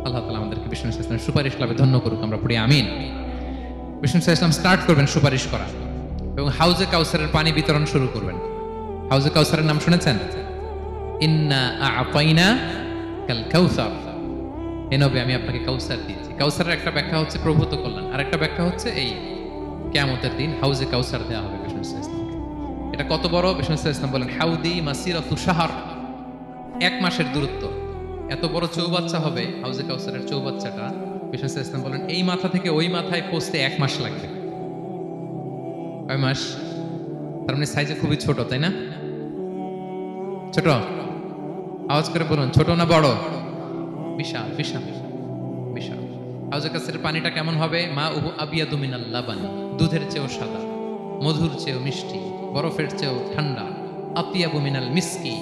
Speaker 1: আল্লাহ তাআলা আমাদেরকে বিষ্ণু সাল্লাল্লাহু আলাইহি ওয়াসাল্লামের সুপারিশ লাভে ধন্য করুক, আমরা পড়ি আমিন। বিষ্ণু সাল্লাল্লাহু আলাইহি ওয়াসাল্লাম স্টার্ট করবেন সুপারিশ করা এবং হাউজে কাউসারের পানি বিতরণ শুরু করবেন। হাউজে কাউসারের নাম শুনেছেন? ইন্না আ'তাইনা কাল কাউসার, হে নবী আমি আপনাকে কাউসার দিয়েছি। কাউসারের একটা ব্যাখ্যা হচ্ছে প্রভূত কল্যাণ, আর একটা ব্যাখ্যা হচ্ছে এই কিয়ামতের দিন হাউজে কাউসার দেওয়া হবে বিষ্ণু সাল্লাল্লাহু আলাইহি ওয়াসাল্লামকে। এটা কত বড়? বিষ্ণু সাল্লাল্লাহু আলাইহি ওয়াসাল্লাম বলেন হাউদি মাসিরাতু শাহর, 1 মাসের দূরত্ব। এত বড় চৌবাচ্চা হবে হাউজে কাউসারের চৌবাচ্চাটা। বিষ্ণু সাল্লাল্লাহু আলাইহি ওয়াসাল্লাম বলেন এই মাথা থেকে ওই মাথায় পৌঁছতে 1 মাস লাগবে। কয় মাস? তার মানে সাইজে খুবই ছোট, তাই না? ছোট? আওয়াজ করে বলুন, ছোট না বড়? বিশাল বিশাল বিশাল। হাউজে কাউসারের পানিটা কেমন হবে? মা উহু আবিয়াদু মিনাল লাবান, দুধের চেয়েও সাদা, মধুর চেয়েও মিষ্টি, বরফের চেয়েও ঠান্ডা, আতিয়াবু মিনাল মিসকি,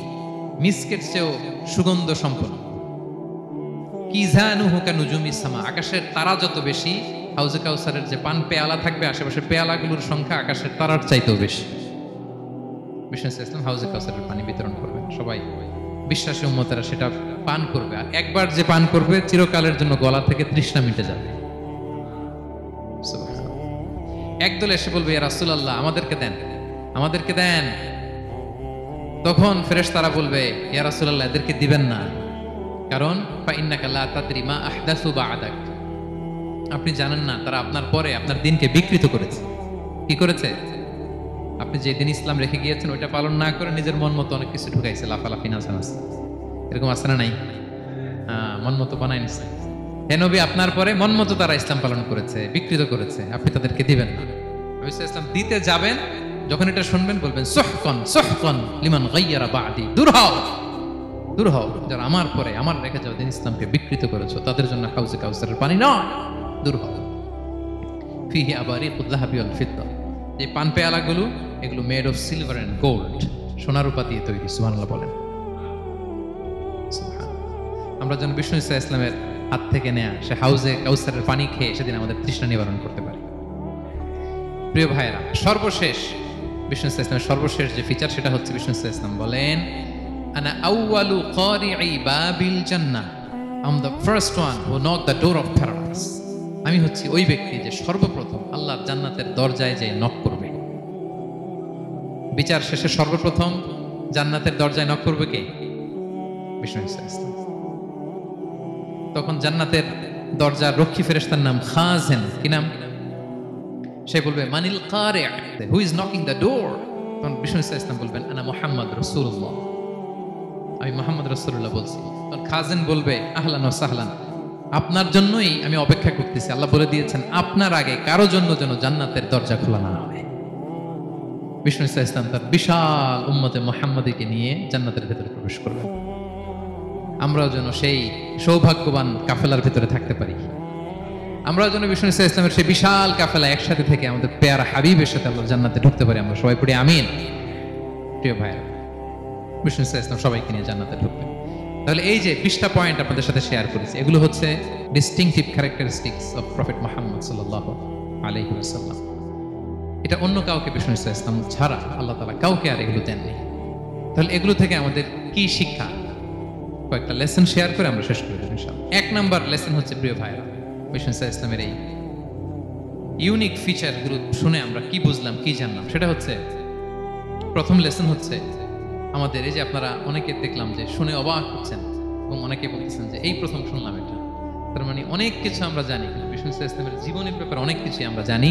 Speaker 1: মিসকের চেয়েও সুগন্ধ সম্পন্ন, কিজানুহু কানুজুমিস সামা, আকাশের তারা যত বেশি হাউজে কাউসারের যে পান পেয়ালা থাকবে আশেপাশের পেয়ালাগুলোর সংখ্যা আকাশের তারার চাইতেও বেশি। বিষ্ণু সাল্লাল্লাহু আলাইহি ওয়াসাল্লাম হাউজে কাউসারের পানি বিতরণ করবেন, সবাই বিশ্বাসী উম্মতেরা সেটা পান করবে, আর একবার যে পান করবে চিরকালের জন্য গলা থেকে তৃষ্ণা মিটে যাবে। একদল এসে বলবে ইয়া রাসূলুল্লাহ আমাদেরকে দেন, আমাদেরকে দেন। তখন ফেরেশতারা বলবে ইয়া রাসূলুল্লাহ এদেরকে দিবেন না, কারণ ফা ইন্নাকা লা তাদরি মা আহদাসু বা'দাক, আপনি জানেন না তারা আপনার পরে আপনার দিনকে বিকৃত করেছে। কি করেছে? আপনি যে দিন ইসলাম রেখে গিয়েছেন ওইটা পালন না করে নিজের মন মতো অনেক কিছু ঢুকাইছে, লাফালাফি নাচানাচ, এরকম আছে না নাই? মন মতো বানাই নিছে। হে নবী আপনার পরে মন মতো তারা ইসলাম পালন করেছে, বিকৃত করেছে, আপনি তাদেরকে দিবেন না। নবী সাল্লাল্লাহু আলাইহি ওয়াসাল্লাম দিতে যাবেন, যখন এটা শুনবেন বলবেন সুহকান সুহকান লিমান গায়্যারা বা'দি, দূর হও দূর হও, যারা আমার পরে আমার রেখে যাওয়া দিন ইসলামকে বিকৃত করেছো তাদের জন্য হাউজে কাউসারের পানি নয়, দূর হও। ফিহি আবারিকুদ যাহাবি ওয়াল ফিদ্দা, এই পান পেয়ালাগুলো এগুলো made of silver and gold, সোনা রূপা দিয়ে তৈরি। সুবহানাল্লাহ বলেন। আমরা যেন বিষ্ণু সাল্লাল্লাহু আলাইহি ওয়াসাল্লামের হাত থেকে নেয়া সে হাউজে কাউসারের পানি খেয়ে সেদিন আমাদের তৃষ্ণা নিবারণ করতে পারি। প্রিয় ভাইয়েরা, সর্বশেষ বিষ্ণু সাল্লাল্লাহু আলাইহি ওয়াসাল্লামের সর্বশেষ যে ফিচার সেটা হচ্ছে বিষ্ণু সাল্লাল্লাহু আলাইহি ওয়াসাল্লাম বলেন আনা আউয়ালু কারিই বাবিল জান্নাহ, I am the first one who knock the door of paradise, আমি হচ্ছি ওই ব্যক্তি যে সর্বপ্রথম আল্লাহর জান্নাতের দরজায় যে নক করবে। বিচার শেষে সর্বপ্রথম জান্নাতের দরজায় নক করবে কে? বিষ্ণু সাল্লাল্লাহু আলাইহি ওয়াসাল্লাম। তখন জান্নাতের দরজার রক্ষী ফেরেশতার নাম খাজেন। কি নাম? সে বলবে মানিল কারি, who is knocking the door? তখন বিষ্ণু সাল্লাল্লাহু আলাইহি ওয়াসাল্লাম বলবেন আনা মুহাম্মদ রাসূলুল্লাহ, আমি মুহাম্মদ রাসূলুল্লাহ বলছি। তখন খাজেন বলবে আহলান ওয়া সাহলান, আপনার জন্যই আমি অপেক্ষা করতেছি, আল্লাহ বলে দিয়েছেন আপনার আগে কারো জন্য যেন জান্নাতের দরজা খোলা না হয়। বিষ্ণু সাল্লাল্লাহু আলাইহি ওয়াসাল্লাম তার বিশাল উম্মতে মুহাম্মাদীকে নিয়ে জান্নাতের ভেতরে প্রবেশ করবেন। আমরাও যেন সেই সৌভাগ্যবান কাফেলার ভেতরে থাকতে পারি, আমরাও যেন বিষ্ণু সাল্লাল্লাহু আলাইহি ওয়াসাল্লামের সেই বিশাল কাফেলা একসাথে থেকে আমাদের পেয়ারা হাবিবের সাথে আল্লাহর জান্নাতে ঢুকতে পারি। আমরা সবাই পড়ি আমিন। প্রিয় ভাইরা, বিষ্ণু সাল্লাল্লাহু আলাইহি ওয়াসাল্লাম সবাইকে নিয়ে জান্নাতে ঢুকবেন। তাহলে এই যে 20টা পয়েন্ট আপনাদের সাথে শেয়ার করেছি, এগুলো হচ্ছে distinctive characteristics of prophet Muhammad সাল্লাল্লাহু আলাইহি ওয়াসাল্লাম। এটা অন্য কাউকে বিষ্ণু সাল্লাল্লাহু আলাইহি ওয়াসাল্লাম ছাড়া আল্লাহ তাআলা কাউকে আর এগুলো দেননি। তাহলে এগুলো থেকে আমাদের কি শিক্ষা? কয়েকটা লেসন শেয়ার করে আমরা শেষ করে দেব ইনশাআল্লাহ। 1 নাম্বার লেসন হচ্ছে প্রিয় ভাইরা, বিষ্ণু সাল্লাল্লাহু আলাইহি ওয়াসাল্লামের এই ইউনিক ফিচারগুলো শুনে আমরা কি বুঝলাম, কি জানলাম, সেটা হচ্ছে প্রথম লেসন হচ্ছে আমাদের এই যে আপনারা অনেকে দেখলাম যে শুনে অবাক হচ্ছেন এবং অনেকে বলতেছেন যে এই প্রথম শুনলাম এটা। তার মানে অনেক কিছু আমরা জানি, বিষ্ণু সাল্লাল্লাহু আলাইহি ওয়াসাল্লামের জীবনের ব্যাপারে অনেক কিছু আমরা জানি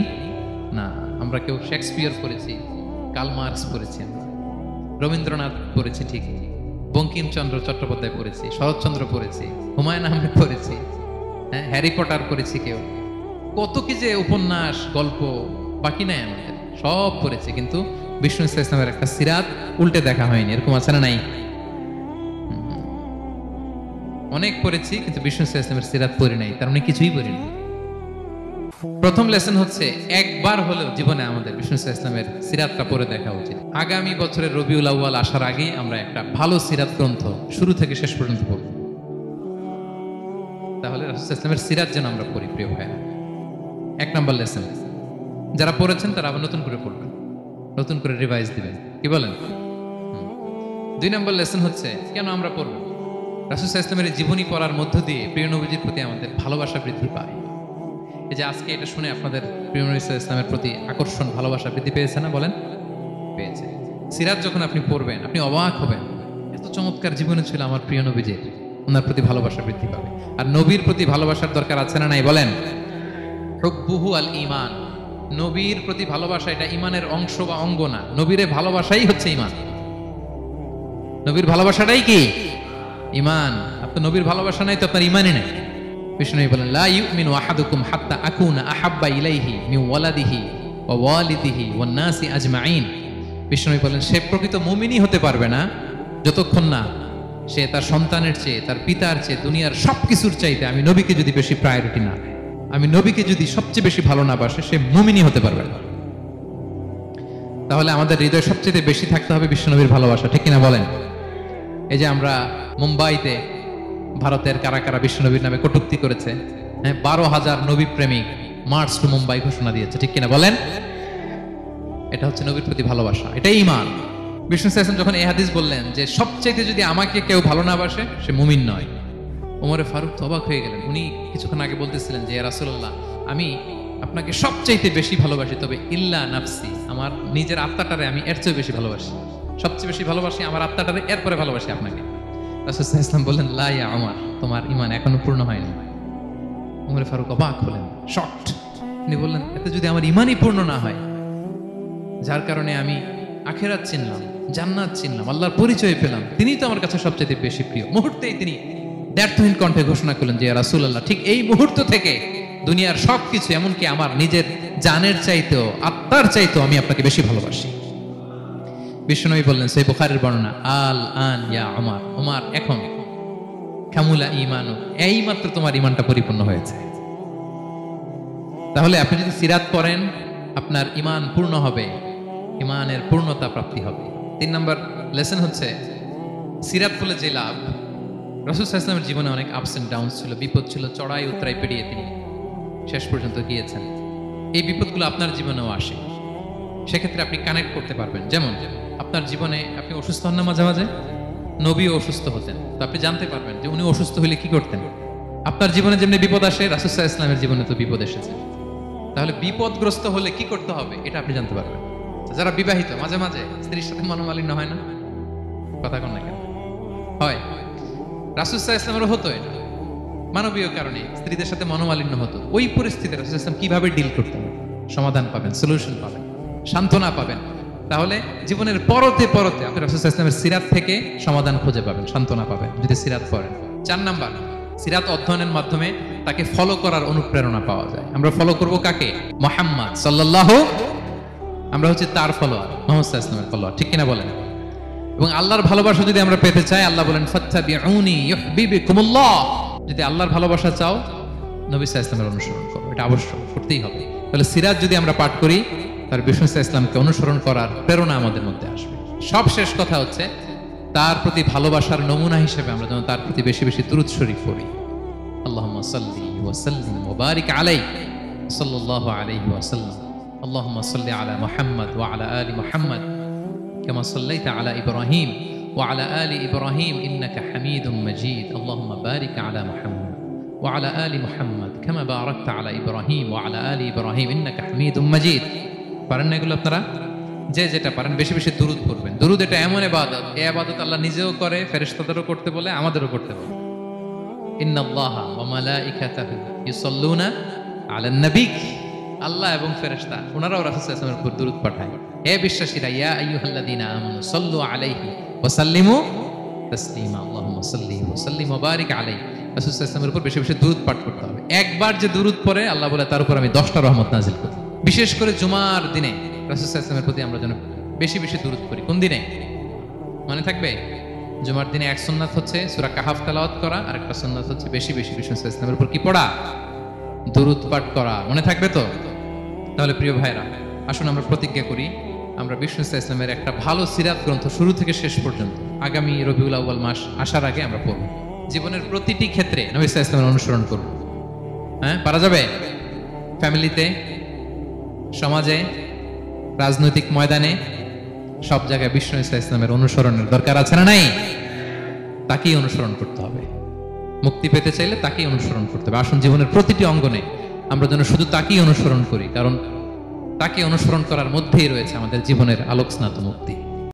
Speaker 1: না। আমরা কেউ শেক্সপিয়ার পড়েছি, কার্ল মার্কস পড়েছি, রবীন্দ্রনাথ পড়েছি ঠিক, বঙ্কিমচন্দ্র চট্টোপাধ্যায় পড়েছি, শরৎচন্দ্র পড়েছি, হুমায়ুন আহমেদ পড়েছি, হ্যারি পটার পড়েছি, কেউ কত কি যে উপন্যাস গল্প বাকি নাই আমাদের, সব পড়েছি, কিন্তু বিষ্ণু সাল্লাল্লাহু আলাইহি ওয়াসাল্লামের একটা সিরাত উল্টে দেখা হয়নি। এরকম আছে না নাই? অনেক পড়েছি কিন্তু বিষ্ণু সাল্লাল্লাহু আলাইহি ওয়াসাল্লামের সিরাত পড়ি নাই, তার মানে কিছুই পড়ি নাই। প্রথম লেসন হচ্ছে একবার হলেও জীবনে আমাদের বিষ্ণু সাল্লাল্লাহু আলাইহি ওয়াসাল্লামের সিরাতটা পড়ে দেখা উচিত। আগামী বছরের রবিউল আউয়াল আসার আগে আমরা একটা ভালো সিরাত গ্রন্থ শুরু থেকে শেষ পর্যন্ত পড়ব, তাহলে রাসূল সাল্লাল্লাহু আলাইহি ওয়াসাল্লামের সিরাত যেন আমরা পড়ি। প্রিয় ভাইরা, 1 নাম্বার লেসন, যারা পড়েছেন তারা আবার নতুন করে পড়বেন, নতুন করে রিভাইজ দিবেন। কি বলেন? 2 নাম্বার লেসন হচ্ছে কেন আমরা পড়ব? রাসূল সাল্লাল্লাহু আলাইহি ওয়াসাল্লামের জীবনী পড়ার মধ্য দিয়ে প্রিয় নবীজির প্রতি আমাদের ভালোবাসা বৃদ্ধি পায়। এই যে আজকে এটা শুনে আপনাদের প্রিয় নবী সাল্লাল্লাহু আলাইহি ওয়াসাল্লামের প্রতি আকর্ষণ, ভালোবাসা বৃদ্ধি পেয়েছে না? বলেন, পেয়েছে। সিরাত যখন আপনি পড়বেন আপনি অবাক হবেন, এত চমৎকার জীবনে ছিল আমার প্রিয় নবীজির, ওনার প্রতি ভালোবাসা বৃদ্ধি পাবে। আর নবীর প্রতি ভালোবাসার দরকার আছে না নাই? বলেন, হুব্বুহু আল ঈমান, নবীর প্রতি ভালোবাসা এটা ঈমানের অংশ বা অঙ্গ না, নবীরে ভালোবাসাই হচ্ছে ঈমান। নবীর ভালোবাসাটাই কি? ঈমান। আপনার নবীর ভালোবাসা নাই তো আপনার ঈমানই নাই। বিষ্ণু বলেন, লা ইউমিনু আহাদুকুম হাত্তা আকুনা আহাব্বা ইলাইহি মিন ওয়ালাদিহি ওয়া ওয়ালিদিহি ওয়ান নাসি আজমাইন। বিষ্ণু বলেন, সে প্রকৃত মুমিনই হতে পারবে না যতক্ষণ না সে তার সন্তানের চেয়ে, তার পিতার চেয়ে, দুনিয়ার সবকিছুর চাইতে আমি নবীকে যদি বেশি প্রায়োরিটি না দেয়, আমি নবীকে যদি সবচেয়ে বেশি ভালো না বাসে, সে মুমিনই হতে পারবে না। তাহলে আমাদের হৃদয়ে সবচেয়ে বেশি থাকতে হবে বিশ্বনবীর ভালোবাসা, ঠিক কিনা বলেন? এই যে আমরা মুম্বাইতে ভারতের কারা কারা বিশ্বনবীর নামে কটূক্তি করেছে, হ্যাঁ, 12,000 নবী প্রেমিক মার্চ টু মুম্বাই ঘোষণা দিয়েছে, ঠিক কিনা বলেন? এটা হচ্ছে নবীর প্রতি ভালোবাসা, এটাই ঈমান। বিষ্ণু সাল্লাল্লাহু আলাইহি ওয়াসাল্লাম যখন এই হাদিস বললেন যে সবচাইতে যদি আমাকে কেউ ভালো না বাসে সে মুমিন নয়, ওমরে ফারুক তো অবাক হয়ে গেলেন। উনি কিছুক্ষণ আগে বলতেছিলেন যে ইয়া রাসূলুল্লাহ, আমি আপনাকে সবচাইতে বেশি ভালোবাসি, তবে ইল্লা নাফসি, আমার নিজের আত্মাটারে আমি এর চেয়ে বেশি ভালোবাসি, সবচেয়ে বেশি ভালোবাসি আমার আত্মাটারে, এরপরে ভালোবাসি আপনাকে। রাসূল সাল্লাল্লাহু আলাইহি ওয়াসাল্লাম বললেন, লা ইয়া ওমর, তোমার ঈমান এখনো পূর্ণ হয়নি। ওমরে ফারুক অবাক হলেন, শকড। তিনি বললেন, এতে যদি আমার ঈমানই পূর্ণ না হয়, যার কারণে আমি আখিরাত চিনলাম, জান্নাত চিনলাম, আল্লাহর পরিচয় পেলাম, তিনিই তো আমার কাছে সবচেয়ে বেশি প্রিয়। মুহূর্তেই তিনি দ্ব্যর্থহীন কণ্ঠে ঘোষণা করলেন যে ইয়া রাসূলুল্লাহ, ঠিক এই মুহূর্ত থেকে দুনিয়ার সবকিছু, এমনকি আমার নিজের জানের চাইতেও, আত্মার চাইতেও আমি আপনাকে বেশি ভালোবাসি। বিশ্বনবী বললেন, সহিহ বুখারীর বর্ণনা, আল আন ইয়া ওমর, ওমর এখন কামুলা ঈমানু, এই মাত্র তোমার ঈমানটা পরিপূর্ণ হয়েছে। তাহলে আপনি যদি সিরাত পড়েন আপনার ঈমান পূর্ণ হবে, ঈমানের পূর্ণতা প্রাপ্তি হবে। 3 নম্বর লেসন হচ্ছে সিরাত পড়লে যে লাভ। রাসূল সাল্লাল্লাহু আলাইহি ওয়াসাল্লামের জীবনে অনেক আপস এন্ড ডাউনস ছিল, বিপদ ছিল, চড়াই উতরাই পেরিয়ে তিনি শেষ পর্যন্ত গিয়েছেন। এই বিপদগুলো আপনার জীবনেও আসে, সেক্ষেত্রে আপনি কানেক্ট করতে পারবেন। যেমন আপনার জীবনে আপনি অসুস্থ হন না মাঝে মাঝে, নবীও অসুস্থ হতেন, তো আপনি জানতে পারবেন যে উনি অসুস্থ হলে কি করতেন। আপনার জীবনে যেমনি বিপদ আসে, রাসূল সাল্লাল্লাহু আলাইহি ওয়াসাল্লামের জীবনে তো বিপদ এসেছে, তাহলে বিপদগ্রস্ত হলে কি করতে হবে এটা আপনি জানতে পারবেন। যারা বিবাহিত, মাঝে মাঝে স্ত্রীর সাথে মনোমালিন্য হয় না? কথা কন না কেন? হয়। রাসূল সাল্লাল্লাহু আলাইহি ওয়াসাল্লামেরও হতো এটা, মানবীয় কারণে স্ত্রীদের সাথে মনোমালিন্য হতো। ওই পরিস্থিতিতে রাসূল সাল্লাল্লাহু আলাইহি ওয়াসাল্লাম কিভাবে ডিল করতেন? সমাধান পাবেন, সলিউশন পাবেন, সান্ত্বনা পাবেন। তাহলে জীবনের পরতে পরতে আপনি রাসূল সাল্লাল্লাহু আলাইহি ওয়াসাল্লামের সিরাত থেকে সমাধান খুঁজে পাবেন, সান্ত্বনা পাবেন যদি সিরাত পড়েন। 4 নাম্বার, সিরাত অধ্যয়নের মাধ্যমে তাকে ফলো করার অনুপ্রেরণা পাওয়া যায়। আমরা ফলো করব কাকে? মুহাম্মদ সাল্লাল্লাহু, আমরা হচ্ছে তার ফলোয়ার, মুহাম্মদ সাল্লাল্লাহু আলাইহি ওয়াসাল্লামের ফলোয়ার, ঠিক কিনা বলেন? এবং আল্লাহর ভালোবাসা যদি আমরা পেতে চাই, আল্লাহ বলেন ফাত্তাবিউনি ইউহিব্বুকুমুল্লাহ, যদি আল্লাহর ভালোবাসা চাও নবী সাল্লাল্লাহু আলাইহি ওয়াসাল্লামের অনুসরণ করো, এটা আবশ্যক, করতেই হবে। তাহলে সিরাত যদি আমরা পাঠ করি, তার বিষ্ণু সাল্লাল্লাহু আলাইহি ওয়াসাল্লামকে অনুসরণ করার প্রেরণা আমাদের মধ্যে আসবে। সব শেষ কথা হচ্ছে তার প্রতি ভালোবাসার নমুনা হিসেবে আমরা যেন তার প্রতি বেশি বেশি দুরূদ শরীফ পড়ি। আল্লাহুম্মা সাল্লি ওয়া সাল্লিম ওয়া বারিক আলাইহি সাল্লাল্লাহু আলাইহি ওয়া সাল্লাম। আল্লাহুম্মা সাল্লি আলা মুহাম্মদ ওয়া আলা আলি মুহাম্মদ কামা সাল্লাইতা আলা ইব্রাহিম ওয়া আলা আলি ইব্রাহিম ইন্নাকা হামিদুম মাজিদ। আল্লাহুম্মা বারিক আলা মুহাম্মদ ওয়া আলা আলি মুহাম্মদ কামা বারাকতা আলা ইব্রাহিম ওয়া আলা আলি ইব্রাহিম ইন্নাকা হামিদুম মাজিদ। পারেন না এগুলো আপনারা? যে যেটা পারেন বেশি বেশি দুরূদ পড়বেন। দুরূদ এটা এমন ইবাদত, এই ইবাদত আল্লাহ নিজেও করে, ফেরেশতাদেরও করতে বলে, আমাদেরও করতে বলে। ইন্নাল্লাহা ওয়া মালাইকাতাহু ইউসাল্লুনা আলান নবী, আল্লাহ এবং ফেরেশতা ওনারাও রাসূল সাল্লাল্লাহু আলাইহি ওয়াসাল্লামের উপর দুরূদ পাঠায়। হে বিশ্বাসীরা, ইয়া আইয়ুহাল্লাযীনা আমানু সাল্লু আলাইহি ওয়া সাল্লিমু তাসলিমা। আল্লাহুম্মা সাল্লি ওয়া সাল্লিম ওয়া বারিক আলাইহি। রাসূল সাল্লাল্লাহু আলাইহি ওয়াসাল্লামের উপর বেশি বেশি দুরূদ পাঠ করতে হবে। একবার যে দুরূদ পড়ে আল্লাহ বলে তার উপর আমি 10টা রহমত নাজিল করি। বিশেষ করে জুমার দিনে রাসূল সাল্লাল্লাহু আলাইহি ওয়াসাল্লামের প্রতি আমরা যেন বেশি বেশি দুরূদ পড়ি। কোন দিনে মনে থাকবে? জুমার দিনে এক সুন্নাত হচ্ছে সূরা কাহাফ তেলাওয়াত করা, আর একটা সুন্নাত হচ্ছে বেশি বেশি বিষ্ণু সাল্লাল্লাহু আলাইহি ওয়াসাল্লামের উপর কি পড়া? দুরূদ পাঠ করা। মনে থাকবে তো? তাহলে প্রিয় ভাইরা, আসুন আমরা প্রতিজ্ঞা করি, আমরা বিষ্ণু সাল্লাল্লাহু আলাইহি ওয়াসাল্লামের একটা ভালো সিরাত গ্রন্থ শুরু থেকে শেষ পর্যন্ত আগামী রবিউল আউয়াল মাস আসার আগে আমরা পড়ব। জীবনের প্রতিটি ক্ষেত্রে নবী সাল্লাল্লাহু আলাইহি ওয়াসাল্লামের অনুসরণ করব। হ্যাঁ, পারা যাবে? ফ্যামিলিতে, সমাজে, রাজনৈতিক ময়দানে, সব জায়গায় বিষ্ণু সাল্লাল্লাহু আলাইহি ওয়াসাল্লামের অনুসরণের দরকার আছে না নাই? তাকেই অনুসরণ করতে হবে। মুক্তি পেতে চাইলে তাকেই অনুসরণ করতে হবে। আসুন জীবনের প্রতিটি অঙ্গনে আমরা যেন শুধু তাকেই অনুসরণ করি, কারণ তাকে অনুসরণ করার মধ্যেই রয়েছে আমাদের জীবনের আলোকস্নাত মুক্তি।